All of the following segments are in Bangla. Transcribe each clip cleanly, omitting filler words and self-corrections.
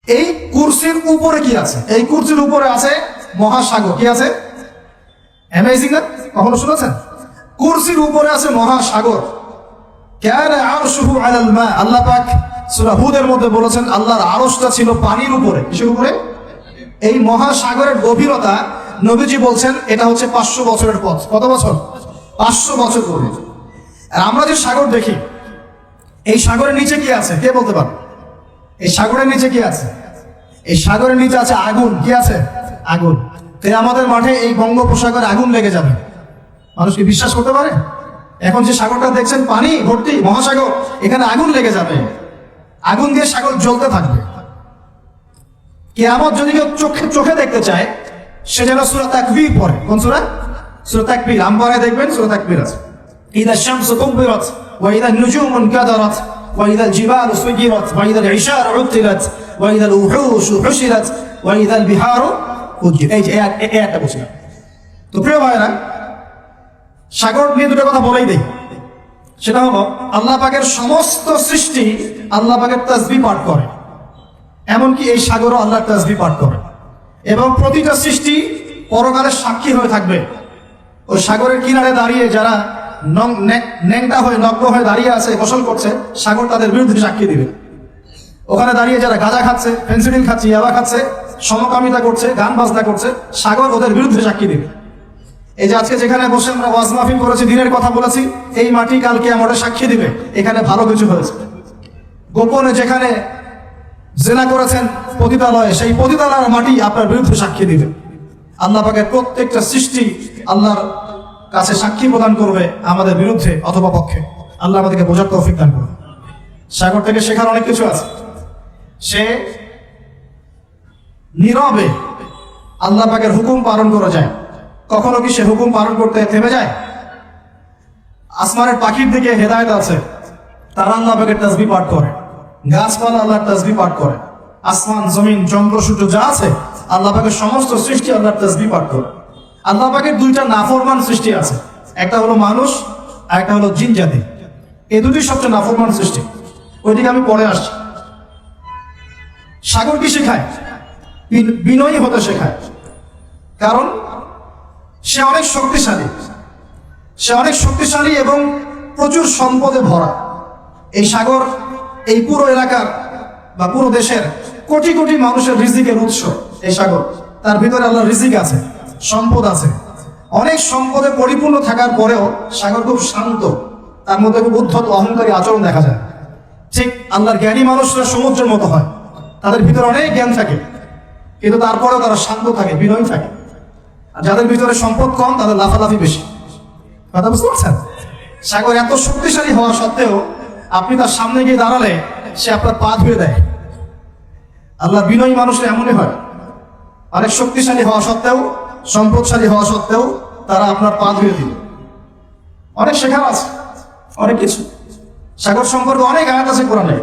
এই কুরসির উপরে কি আছে? এই কুরসির উপরে আছে মহাসাগর। কি আছে? অ্যামেজিং না? কখনো শুনেছেন? কুরসির উপরে আছে মহাসাগর। কানা আরশুহু আলাল মা। আল্লাহ পাক সূরা হুদের মধ্যে বলেছেন আল্লাহর আরশটা ছিল পানির উপরে। কিসের উপরে? এই মহাসাগরের গভীরতা নবীজি বলছেন এটা হচ্ছে 500 বছরের পথ। কত বছর? 500 বছর পরে। আর আমরা যে সাগর দেখি, এই সাগরের নিচে কি আছে কে বলতে পারবে? এই সাগরের নিচে কি আছে? এই সাগরের নিচে আছে আগুন। কি আছে? আগুন। আমাদের মাঠে এই বঙ্গোপসাগরে আগুন লেগে যাবে, মানুষ কি বিশ্বাস করতে পারে? এখন যে সাগরটা দেখছেন পানি ভর্তি মহাসাগর, এখানে আগুন লেগে যাবে, আগুন দিয়ে সাগর জ্বলতে থাকবে। কিয়ামত যদি কেউ চোখে দেখতে চায়, সে যেন সূরা তাকবীর পড়ে। কোন সূরা? সূরা তাকবীর। আমবারে দেখবেন সূরা তাকবীর আছে। ইদা শামসু কুবিরাত ওয়া ইদা নুজুমু কাদারাত ওয়া ইদা জিবালু সুজিরাত ওয়া ইদা ইশারু উতিলাত ওয়া ইদা উহুশু হুশিরাত ওয়া ইদা বিহারু উজিরাত। এই যে একটা বলছিলাম। তো প্রিয় ভাইরা, সাগর নিয়ে দুটো কথা বলেই দেই। সেটা হলো আল্লাহ পাকের সমস্ত সৃষ্টি আল্লাহ পাকের তাসবিহ পাঠ করে, এমনকি এই সাগরও আল্লাহর তাসবিহ পাঠ করে। এবং প্রতিটা সৃষ্টি পরকালে সাক্ষী হয়ে থাকবে। ওই সাগরের কিনারে দাঁড়িয়ে যারা ন্যাংটা হয়ে নগ্ন হয়ে দাঁড়িয়ে আছে, গোসল করছে, সাগর তাদের বিরুদ্ধে সাক্ষী দিবে। ওখানে দাঁড়িয়ে যারা গাঁজা খাচ্ছে, ফেন্সিডিল খাচ্ছে, ইয়াবা খাচ্ছে, সমকামিতা করছে, গান বাজনা করছে, সাগর ওদের বিরুদ্ধে সাক্ষী দিবে। এই যে আজকে যেখানে বসে আমরা ওয়াজ মাহফিল করেছি, দিনের কথা বলেছি, এই মাটি কালকে আমাদের সাক্ষী দিবে এখানে ভালো কিছু হয়েছে। গোপনে যেখানে জেনা করেছেন পতিতালয়ে, সেই পতিতালয়ের মাটি আপনার বিরুদ্ধে সাক্ষী দিবে। আল্লাহ পাকের প্রত্যেকটা সৃষ্টি আল্লাহর কাছে সাক্ষী প্রদান করবে আমাদের বিরুদ্ধে অথবা পক্ষে। আল্লাহ আমাদেরকে বোঝার তৌফিক দান করবে। সাগর থেকে শেখার অনেক কিছু আছে। সে নীরবে আল্লাহ পাকের হুকুম পালন করে যায়। কখনো কি সে হুকুম পালন করতে থেমে যায়? আসমানের পাখির দিকে হেদায়েত আছে, তারা আল্লাহ পাকের তাসবিহ পাঠ করে। গাছপালা আল্লাহর তাসবিহ পাঠ করে। আসমান, জমিন, চন্দ্র, সূর্য যা আছে আল্লাহ পাকের সমস্ত সৃষ্টি আল্লাহর তাসবিহ পাঠ করে। আল্লাহ পাকের দুইটা নাফরমান সৃষ্টি আছে, একটা হলো মানুষ আর একটা হলো জিন জাতি। এই দুটি সবচেয়ে নাফরমান সৃষ্টি। ওইদিকে আমি পরে আসছি। সাগর কি শেখায়? বিনয়ী হতে শেখায়। কারণ সে অনেক শক্তিশালী, সে অনেক শক্তিশালী এবং প্রচুর সম্পদে ভরা। এই সাগর এই পুরো এলাকার বা পুরো দেশের কোটি কোটি মানুষের রিজিকের উৎস। এই সাগর, তার ভিতরে আল্লাহর রিজিক আছে, সম্পদ আছে। অনেক সম্পদে পরিপূর্ণ থাকার পরেও সাগর খুব শান্ত, তার মধ্যে খুব উদ্ধত অহংকারী আচরণ দেখা যায়। ঠিক আল্লাহর জ্ঞানী মানুষরা সমুদ্রের মতো হয়, তাদের ভিতরে অনেক জ্ঞান থাকে, কিন্তু তারপরেও তারা শান্ত থাকে, বিনয়ী থাকে। আর যাদের ভিতরে সম্পদ কম তাদের লাফালাফি বেশি। কথা বুঝতে পারছেন? সাগর এত শক্তিশালী হওয়া সত্ত্বেও আপনি তার সামনে গিয়ে দাঁড়ালে সে আপনার পা ধুয়ে দেয়। আল্লাহ বিনয়ী মানুষরা এমনই হয়, অনেক শক্তিশালী হওয়া সত্ত্বেও, সম্পদশালী হওয়া সত্ত্বেও তারা আপনার পা ধুয়ে দিবে। অনেক শেখার আছে, অনেক কিছু। সাগর সম্পর্কে অনেক আয়াত আছে কোরআনে।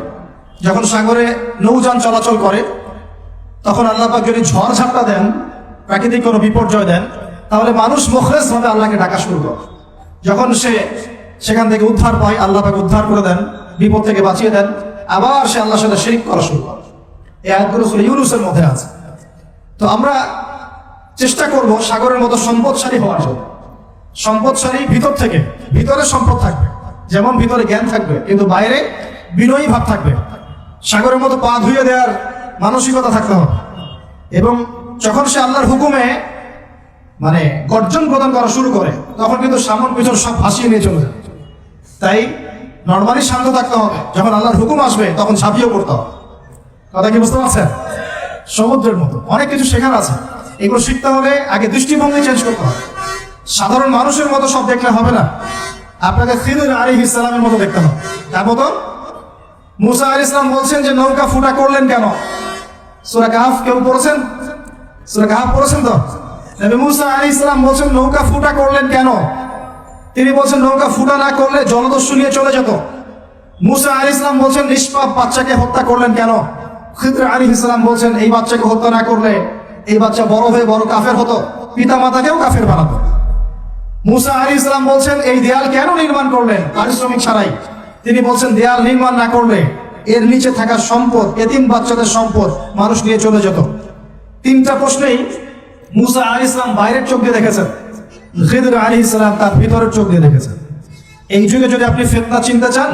যখন সাগরে নৌযান চলাচল করে, তখন আল্লাহ পাক যদি ঝড় ঝাপটা দেন, প্রাকৃতিক কোনো বিপর্যয় দেন, তাহলে মানুষ মুখলেস ভাবে আল্লাহকে ডাকা শুরু করে। যখন সে সেখান থেকে উদ্ধার পায়, আল্লাহ পাক উদ্ধার করে দেন, বিপদ থেকে বাঁচিয়ে দেন, আবার সে আল্লাহর সাথে শিরক করা শুরু করে। এই আয়াতগুলো সূরা ইউনূসের মধ্যে আছে। তো আমরা চেষ্টা করব সাগরের মতো সম্পদশালী হওয়ার জন্য। সম্পদশালী ভিতর থেকে, ভিতরে সম্পদ থাকবে, যেমন ভিতরে জ্ঞান থাকবে, কিন্তু বাইরে বিনয়ী ভাব থাকবে। সাগরের মতো পা ধুয়ে দেওয়ার মানসিকতা থাকতে হবে। এবং যখন সে আল্লাহর হুকুমে মানে গর্জন প্রদান করা শুরু করে, তখন কিন্তু সামন পিছন সব ভাসিয়ে নিয়ে চলে যায়। তাই নর্মালি শান্ত থাকতে হবে, যখন আল্লাহর হুকুম আসবে তখন ঝাঁপিয়ে পড়তে হবে। কথা কি বুঝতে পারছেন? সমুদ্রের মতো অনেক কিছু শেখার আছে। এগুলো শিখতে হলে আগে দৃষ্টিভঙ্গি চেঞ্জ করতে হবে। সাধারণ মানুষের মতো সব দেখলে হবে না, আপনাকে খিদর আলাইহিস সালামের মতো দেখতে হবে। তার মতো মুসা আলাইহিস সালাম বলছেন যে নৌকা ফুটা করলেন কেন? সূরা কাহফ কেউ পড়েছেন? সূরা কাহফ পড়েছেন তো? নবী মুসা আলাইহিস সালাম বলছেন নৌকা ফুটা করলেন কেন? তিনি বলছেন নৌকা ফুটা না করলে জলদস্যু নিয়ে চলে যেত। মুসা আলাইহিস সালাম বলছেন নিষ্পাপ বাচ্চাকে হত্যা করলেন কেন? খিদর আলাইহিস সালাম বলছেন এই বাচ্চাকে হত্যা না করলে এই বাচ্চা বড় হয়ে বড় কাফের হতো, পিতা মাতাকেও কাফের বানাতো। মুসা আলাইহিস সালাম বলছেন এই দেয়াল কেন নির্মাণ করলেন পারিশ্রমিক ছাড়াই? তিনি বলছেন দেয়াল নির্মাণ না করলে এর নিচে থাকা সম্পদ, এতিম বাচ্চাদের সম্পদ মানুষ নিয়ে চলে যেত। তিনটা প্রশ্নেই মুসা আলাইহিস সালাম বাইরের চোখ দিয়ে দেখেছেন, খিদর আলাইহিস সালাম তার ভিতরের চোখ দিয়ে দেখেছেন। এই যুগে যদি আপনি ফিতনা চিনতে চান,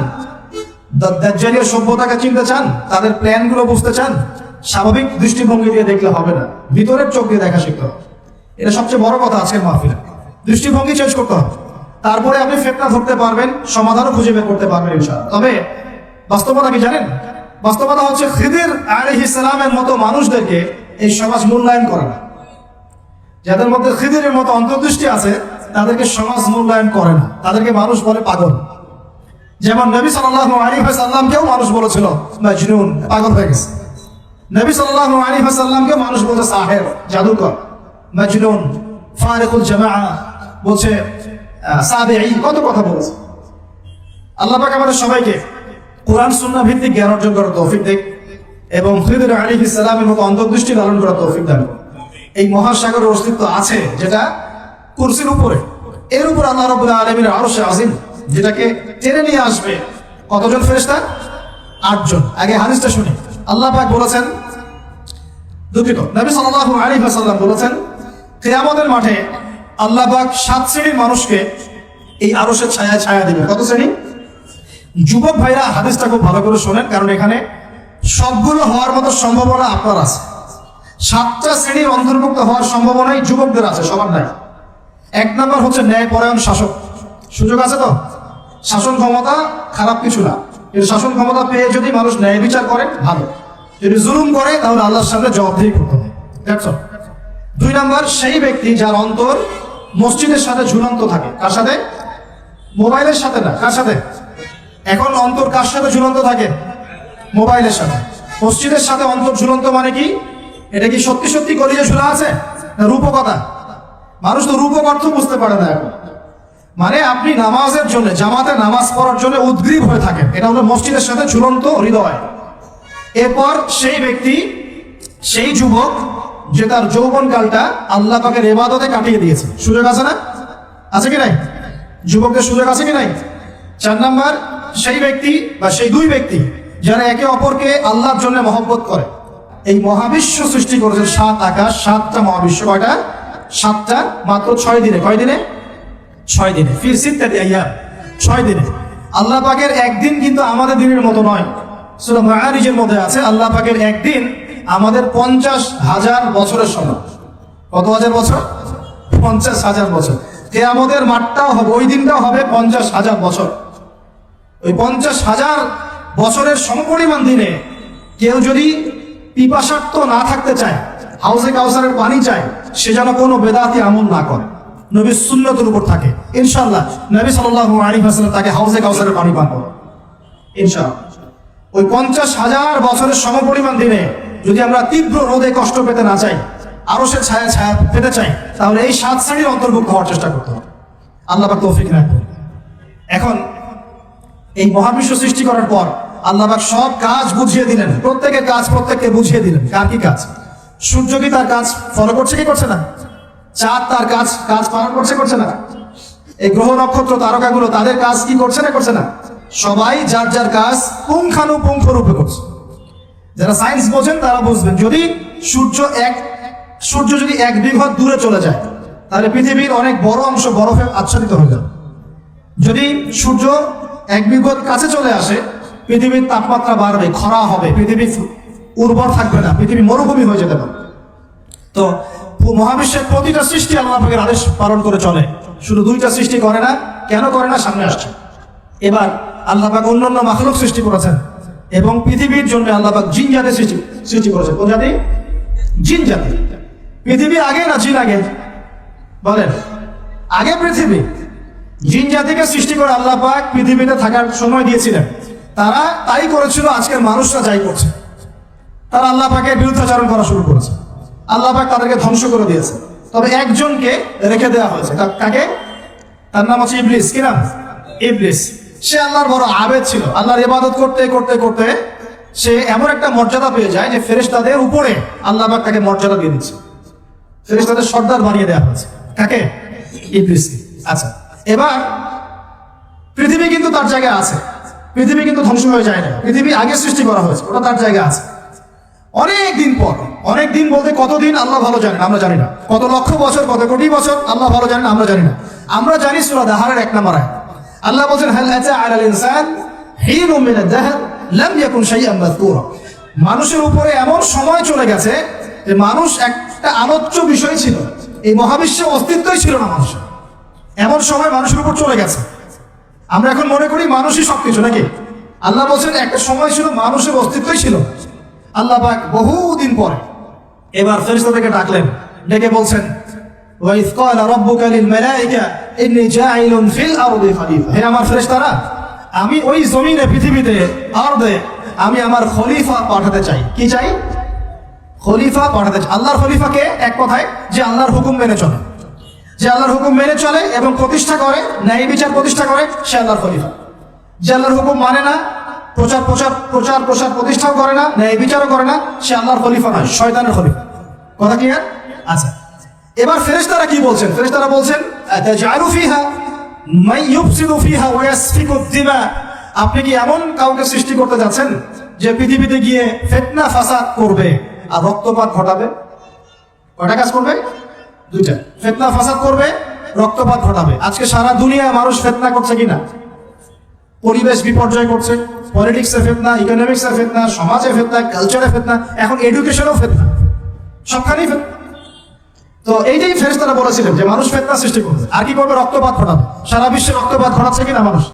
দাজ্জালীয় সভ্যতাকে চিনতে চান, তাদের প্ল্যানগুলো বুঝতে চান, স্বাভাবিক দৃষ্টিভঙ্গি দিয়ে দেখলে হবে না, ভিতরের চোখ দিয়ে দেখা শিখতে হবে। এটা সবচেয়ে বড় কথা আজকের মাহফিলে। দৃষ্টিভঙ্গি চেঞ্জ করতে হবে, তারপরে আপনি ফিতনা ধরতে পারবেন, সমাধানও খুঁজে বের করতে পারবেন ইনশাআল্লাহ। তবে বাস্তবতা কি জানেন? বাস্তবতা হচ্ছে খিদর আলাইহিস সালামের মতো মানুষদেরকে এই সমাজ মূল্যায়ন করে না। যাদের মধ্যে খিদরের মতো অন্তর্দৃষ্টি আছে তাদেরকে সমাজ মূল্যায়ন করে না, তাদেরকে মানুষ বলে পাগল। যেমন নবী সাল্লাল্লাহু আলাইহি ওয়াসাল্লামকেও মানুষ বলেছিল মাজনুন, পাগল হয়ে গেছে। নবী সাল্লাল্লাহু আলাইহি ওয়াসাল্লামকে মানুষ বলছে সাহেব, জাদুকর, মাজনুন, ফারিকুল জামাআ, বলছে সাবিঈ, কত কথা বলেছে। আল্লাহ পাক আমাদের সবাইকে কোরআন সুন্নাহ ভিত্তিক জ্ঞান অর্জন করার তৌফিক দেন এবং খিদর আলাইহিস সালামের মতো অন্তর্দৃষ্টি লালন করার তৌফিক দান করুন। এই মহাসাগরের অস্তিত্ব আছে যেটা কুরসির উপরে, এর উপর আল্লাহ রাব্বুল আলামিনের আরশে আজিম, যেটাকে টেনে নিয়ে আসবে কতজন ফেরেশতা? 8 জন। আগে হাদিসটা শুনি। আল্লাহ পাক বলেছেন, দুঃখিত, নবী সাল্লাল্লাহু আলাইহি ওয়াসাল্লাম বলেছেন, কিয়ামতের মাঠে আল্লাহ পাক 7 শ্রেণীর মানুষকে এই আরশের ছায়ায় ছায়া দিবেন। কত শ্রেণী? যুবক ভাইরা হাদিসটা খুব ভালো করে শোনেন, কারণ এখানে সবগুলো হওয়ার মতো সম্ভাবনা আপনার আছে। 7টা শ্রেণীর অন্তর্ভুক্ত হওয়ার সম্ভাবনাই যুবকদের আছে, সবার নাই। 1 নম্বর হচ্ছে ন্যায়পরায়ণ শাসক। সুযোগ আছে তো? শাসন ক্ষমতা খারাপ কিছু না, কিন্তু শাসন ক্ষমতা পেয়ে যদি মানুষ ন্যায় বিচার করে ভালো, যদি জুলুম করে তাহলে আল্লাহর সামনে জবাবদিহি করতে হবে। 2 নম্বর সেই ব্যক্তি যার অন্তর মসজিদের সাথে ঝুলন্ত থাকে। কার সাথে? মোবাইলের সাথে না। কার সাথে? এখন অন্তর কার সাথে ঝুলন্ত থাকে? মোবাইলের সাথে। মসজিদের সাথে অন্তর ঝুলন্ত মানে কি? এটা কি সত্যি সত্যি কলিজে ঝুলা আছে না রূপকথা? মানুষ তো রূপক অর্থ বুঝতে পারে না এখন। মানে আপনি নামাজের জন্য, জামাতে নামাজ পড়ার জন্য উদ্গ্রীব হয়ে থাকেন, এটা হলো মসজিদের সাথে ঝুলন্ত হৃদয়। এরপর সেই ব্যক্তি, সেই যুবক যে তার যৌবনকালটা আল্লাহ পাকের ইবাদতে কাটিয়ে দিয়েছে। সুযোগ আছে না? আছে কি নাই? যুবকদের সুযোগ আছে কি নাই? 4 নম্বর সেই ব্যক্তি বা সেই 2 ব্যক্তি যারা একে অপরকে আল্লাহর জন্য মহব্বত করে। এই মহাবিশ্ব সৃষ্টি করেছেন 7 আকাশ, 7টা মহাবিশ্ব। কয়টা? 7টা, মাত্র 6 দিনে। কয় দিনে? 6 দিনে। ফি সিত্তাতি আইয়াম, 6 দিনে। আল্লাহ পাকের একদিন কিন্তু আমাদের দিনের মতো নয়। সূরা মাআরিজের মধ্যে আছে আল্লাহ পাকের একদিন আমাদের 50,000 বছরের সমান। কত হাজার বছর? 50,000 বছর। কিয়ামতের মাঠটাও হবে, ওই দিনটাও হবে 50,000 বছর। ওই 50,000 বছরের সমপরিমাণ দিনে কেউ যদি পিপাসার্থ না থাকতে চায়, হাউজে কাউসারের পানি চায়, সে যেন কোনো বেদাতি আমল না করে, নবীর সুন্নতের উপর থাকে। ইনশাআল্লাহ নবী সাল্লাল্লাহু আলাইহি ওয়াসাল্লাম তাকে হাউজে কাউসারের পানি পান করবে ইনশাআল্লাহ। ওই 50,000 বছরের সমপরিমাণ দিনে যদি আমরা তীব্র রোদে কষ্ট পেতে না চাই, আরশের ছায়া ছায়া পেতে চাই, তাহলে এই 7 শ্রেণীর অন্তর্ভুক্ত হওয়ার চেষ্টা করতে হবে। আল্লাহ পাক তৌফিক রাখুন। এখন এই মহাবিশ্ব সৃষ্টি করার পর আল্লাহ পাক সব কাজ বুঝিয়ে দিলেন, প্রত্যেকের কাজ প্রত্যেককে বুঝিয়ে দিলেন। কার কি কাজ? সূর্য কি তার কাজ ফলো করছে কি করছে না? চাঁদ তার কাজ পালন করছে করছে না? এই গ্রহ নক্ষত্র তারকাগুলো তাদের কাজ কি করছে না করছে না? সবাই যার যার কাজ পুঙ্খানুপুঙ্খ রূপে করছে। যারা সায়েন্স বোঝেন তারা বুঝবেন, যদি সূর্য যদি 1 বিঘত দূরে চলে যায় তাহলে পৃথিবীর অনেক বড় অংশ বরফে আচ্ছাদিত হয়ে যাবে। যদি সূর্য 1 বিঘত কাছে চলে আসে, পৃথিবীর তাপমাত্রা বাড়বে, খরা হবে, পৃথিবী উর্বর থাকবে না, পৃথিবী মরুভূমি হয়ে যেতে পারে। তো মহাবিশ্বের প্রতিটা সৃষ্টি আল্লাহ পাকের আদেশ পালন করে চলে। শুধু 2টা সৃষ্টি করে না। কেন করে না? সামনে আসছে। এবার আল্লাহ পাক অন্যান্য মাখলুক সৃষ্টি করেছেন এবং পৃথিবীর জন্য আল্লাহ পাক জিন জাতি সৃষ্টি করেছেন। কোন জাতি? জিন জাতি। পৃথিবী আগে না জিন আগে? বলেন, আগে পৃথিবী। জিন জাতিকে সৃষ্টি করে আল্লাহ পাক পৃথিবীতে থাকার সময় দিয়েছিলেন। তারা তাই করেছিল, আজকের মানুষরা যাই করছে। তারা আল্লাহ পাকের বিরুদ্ধাচরণ করা শুরু করেছে। আল্লাহ পাক তাদেরকে ধ্বংস করে দিয়েছে। তবে একজনকে রেখে দেওয়া হয়েছে। কাকে? তার নাম হচ্ছে ইবলিস। কি নাম? ইবলিস। সে আল্লাহর বড় আবেদ ছিল। আল্লাহর ইবাদত করতে করতে করতে সে এমন একটা মর্যাদা পেয়ে যায় যে ফেরেশতাদের উপরে আল্লাহ পাক তাকে মর্যাদা দিয়ে দিচ্ছে। ফেরেশতাদের সর্দার বানিয়ে দেওয়া হয়েছে। কাকে? ইবলিসকে। আচ্ছা, এবার পৃথিবী কিন্তু তার জায়গায় আছে। পৃথিবী কিন্তু ধ্বংস হয়ে যায় না, পৃথিবী আগে সৃষ্টি করা হয়েছে, ওটা তার জায়গা আছে। অনেক দিন পর, অনেক দিন বলতে কতদিন আল্লাহ ভালো জানেন, আমরা জানি না। কত লক্ষ বছর, কত কোটি বছর আল্লাহ ভালো জানেন, আমরা জানি না। আমরা জানি সূরা দাহারের 1 নম্বর আয়াত, আল্লাহ বলেন হাল আতা আলাল ইনসান হিনুম মিনাদ দাহর লাম ইয়াকুন শাইআন মাযকুরা। মানুষের উপরে এমন সময় চলে গেছে যে মানুষ একটা আলোচ্য বিষয় ছিল, এই মহাবিশ্বে অস্তিত্বই ছিল না মানুষের। এমন সময় মানুষের উপর চলে গেছে, আমরা এখন মনে করি মানুষই সবকিছু, নাকি? আল্লাহ বলছেন একটা সময় ছিল মানুষের অস্তিত্বই ছিল। আল্লাহ পাক বহুদিন পরে এবার ফেরেশতাদেরকে ডাকলেন, ডেকে বলছেন ওয়াইজ ক্বালা রাব্বুকা লিল মালাইকা ইন্নী জাইলুন ফিল আরদি খলিফা। হে আমার ফেরেশতারা, আমি ওই জমিনে, পৃথিবীতে, আরদে আমি আমার খলিফা পাঠাতে চাই। কি চাই? খলিফা পাঠাতে চাই। আল্লাহর খলিফাকে এক কথায় যে আল্লাহর হুকুম মেনে চলে, যে আল্লাহর হুকুম মেনে চলে এবং প্রতিষ্ঠা করে, ন্যায় বিচার প্রতিষ্ঠা করে, সে আল্লাহর খলিফা। যে আল্লাহর হুকুম মানে না, প্রচার প্রসার প্রতিষ্ঠাও করে না, ন্যায় বিচারও করে না, সে আল্লাহর খলিফা নয়, শয়তানের খলিফা। কথা কি? আচ্ছা, এবার ফেরেশতারা কি বলছেন? ফেরেশতারা বলছেন আতাজআলু ফিহা মান ইউফসিদু ফিহা ওয়া ইয়াসফিকু দিমা। আপনি কি এমন কাউকে সৃষ্টি করতে যাচ্ছেন যে পৃথিবীতে গিয়ে ফিতনা ফাসাদ করবে আর রক্তপাত ঘটাবে? কয়টা কাজ করবে? দুইটা। ফিতনা ফাসাদ করবে, রক্তপাত ঘটাবে। আজকে সারা দুনিয়া মানুষ ফিতনা করছে কিনা? পরিবেশ বিপর্যয় করছে, পলিটিক্সে ফিতনা, ইকোনমিক্সে ফিতনা, সমাজে ফিতনা, কালচারে ফিতনা, এখন এডুকেশনেও ফিতনা, সবখানেই ফিতনা। তো এইটাই ফেরেশতারা বলেছিলেন যে মানুষ ফিতনা সৃষ্টি করবে, আর কি করবে? রক্তপাত ঘটাবে। সারা বিশ্বে রক্তপাত ঘটাচ্ছে কিনা মানুষ?